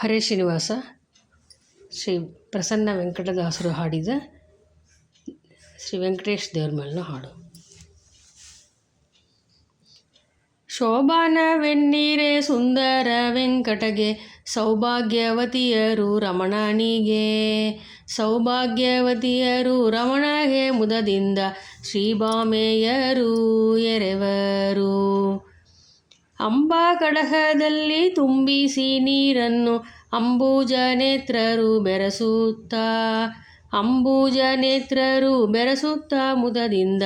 ಹರೇ ಶ್ರೀನಿವಾಸ ಶ್ರೀ ಪ್ರಸನ್ನ ವೆಂಕಟದಾಸರು ಹಾಡಿದ ಶ್ರೀ ವೆಂಕಟೇಶ್ ದೇವ್ರ ಮೇಲಿನ ಹಾಡು. ಶೋಭಾನವೆನ್ನೀರೆ ಸುಂದರ ವೆಂಕಟಗೆ, ಸೌಭಾಗ್ಯವತಿಯರು ರಮಣನಿಗೆ. ಸೌಭಾಗ್ಯವತಿಯರು ರಮಣಗೆ ಮುದದಿಂದ, ಶ್ರೀಭಾಮೆಯರು ಎರೆವರು. ಅಂಬಾ ಕಡಹದಲ್ಲಿ ತುಂಬಿಸಿ ನೀರನ್ನು, ಅಂಬುಜ ನೇತ್ರರು ಬೆರಸುತ್ತ. ಅಂಬುಜ ನೇತ್ರರು ಬೆರಸುತ್ತ ಮುದದಿಂದ,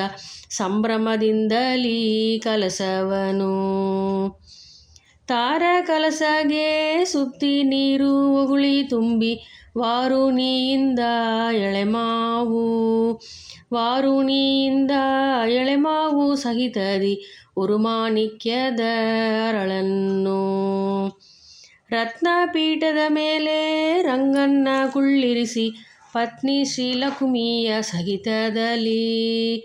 ಸಂಭ್ರಮದಿಂದಲೀ ಕಲಸವನು. ತಾರ ಕಲಸಗೆ ಸುತ್ತಿ ನೀರು ಉಗುಳಿ ತುಂಬಿ, ವಾರುಣಿಯಿಂದ ಎಳೆಮಾವು. ವಾರುಣಿಯಿಂದ ಎಳೆಮಾವು ಸಹಿತದಿ, ಉರುಮಾಣಿಕ್ಯದ ಅರಳನ್ನು. ರತ್ನಪೀಠದ ಮೇಲೆ ರಂಗನ್ನ ಕುಳ್ಳಿರಿಸಿ, ಪತ್ನಿ ಶ್ರೀಲಕುಮಿಯ ಸಹಿತದಲ್ಲಿ.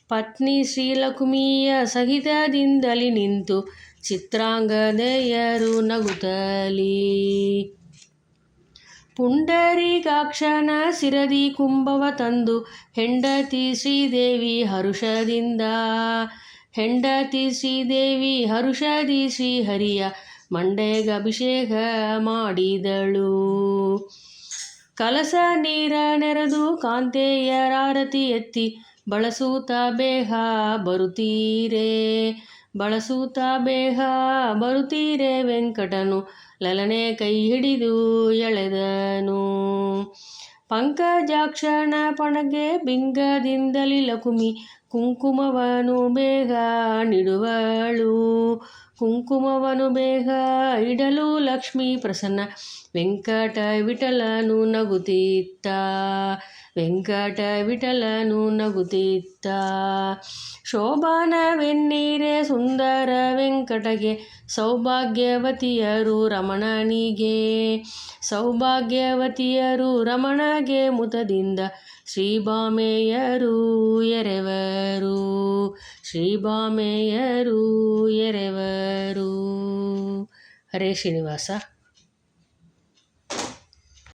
ಪತ್ನಿ ಶ್ರೀಲಕುಮಿಯ ಸಹಿತದಿಂದಲಿ ನಿಂತು, ಚಿತ್ರಾಂಗದೆಯರು ನಗುತ್ತಲೀ. ಪುಂಡರೀಕಾಕ್ಷನ ಶಿರದಿ ಕುಂಭವ ತಂದು, ಹೆಂಡತಿ ಶ್ರೀದೇವಿ ಹರುಷದಿಂದ. ಹೆಂಡತಿ ಶ್ರೀದೇವಿ ಹರುಷದಿ ಶ್ರೀಹರಿಯ ಮಂಡೆಗಭಿಷೇಕ ಮಾಡಿದಳು. ಕಲಸ ನೀರ ನೆರೆದು ಕಾಂತೆಯರಾರತಿ ಎತ್ತಿ, ಬಳಸೂತ ಬೇಗ ಬರುತ್ತೀರೆ. ಬಳಸೂತ ಬೇಗ ಬರುತ್ತೀರೆ ವೆಂಕಟನು, ಲಲನೆ ಕೈ ಹಿಡಿದು ಎಳೆದನು. ಪಂಕಜಾಕ್ಷನ ಪಣಗೆ ಬಿಂಗದಿಂದಲಿ ಲಕುಮಿ, ಕುಂಕುಮವನು ಬೇಗ ನೀಡುವಳು. ಕುಂಕುಮವನು ಬೇಗ ಇಡಲು ಲಕ್ಷ್ಮೀ ಪ್ರಸನ್ನ, ವೆಂಕಟ ವಿಠಲನು ನಗುತ್ತಿತ್ತ. ವೆಂಕಟ ವಿಠಲನು ನಗುತ್ತಿತ್ತ. ಶೋಭಾನವೆನ್ನೀರೆ ಸುಂದರ ವೆಂಕಟಗೆ, ಸೌಭಾಗ್ಯವತಿಯರು ರಮಣನಿಗೆ. ಸೌಭಾಗ್ಯವತಿಯರು ರಮಣಗೆ ಮುದದಿಂದ, ಶ್ರೀಭಾಮೆಯರು ಎರೆವರು. ಶ್ರೀಭಾಮೆಯರು ಎರೆವರು. ಹರೇ ಶ್ರೀನಿವಾಸ.